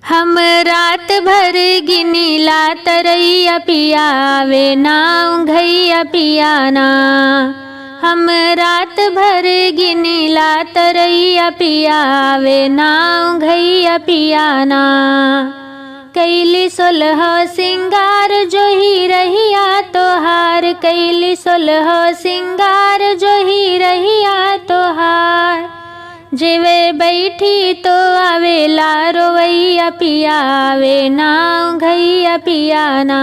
हम रात भर गिनीला तरैया पियावे नाव घैया पियाना। हम रात भर गिनीला तरैया पियावे नाव घैया पियाना। कैली सोलह सिंगार जो ही रहिया तोहार, कैली सोलह सिंगार जो ही रहिया तोहार। जेवे बैठी तो आवेला रोवैया पियावे नाव घैया पियाना।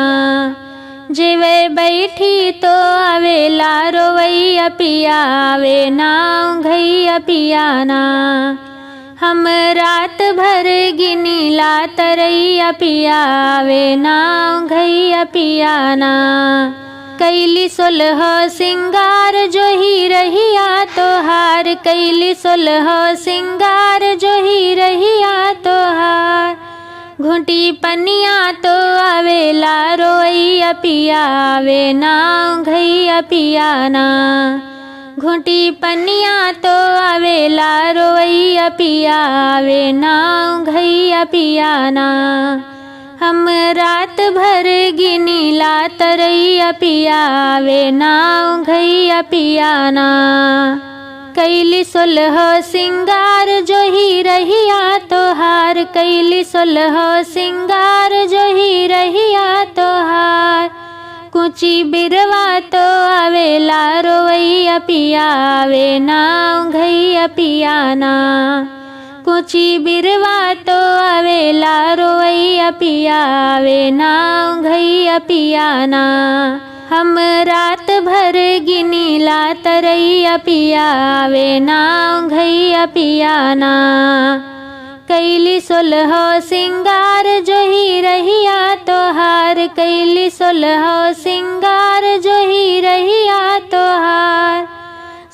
जेवे बैठी तो आवेला रोवैया पियावे नाव घैया पियाना। हम रात भर गिनीला तरैया पियावे नाव घैया पियाना। कैली सोलह सिंगार जो ही रहिया तोहार, कैली सोलह सिंगार जो ही रहिया तोहार। घुंटी पनिया तो आवेला रोवैया पियावे नाव घैया पियाना। घुंटी पनिया तो आवेला रोवैया पियावे नाव घैया पियाना। हम रात भर गिनीला तरैया पियावे नाव घैया पियाना। कैली सोलह सिंगार जो ही रहिया तोहार, कैली सोलह सिंगार जो ही रहिया तोहार। कुची बिरवा तो आवेला रोवैया पियावे नाव घैया पियाना। कुची बिरवा तो आवेला रोवैया पियावे नाव घैया पियाना। हम रात भर गिनीला तरैया पियावे नाव घैया पियाना। कैली सोलह सिंगार जो ही रहिया तोहार, कैली सोलह सिंगार जो ही रहिया तोहार।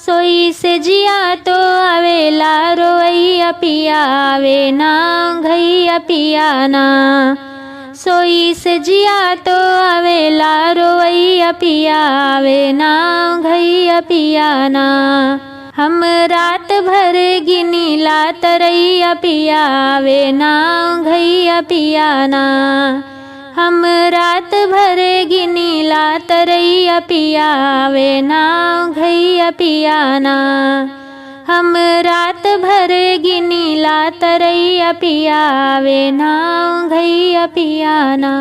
सोई से जिया तो आवेला रोवैया पियावे नाव घैया पियाना। सोई से जिया तो आवेला रोवैया पियावे नाव घैया पियाना। हम रात भर गिनीला तरैया पियावे नाव घैया पियाना। हम रात भर गिनीला तरैया पियावे नाव घैया पियाना। हम रात भर गिनीला तरैया पियावे नाव घैया पियाना।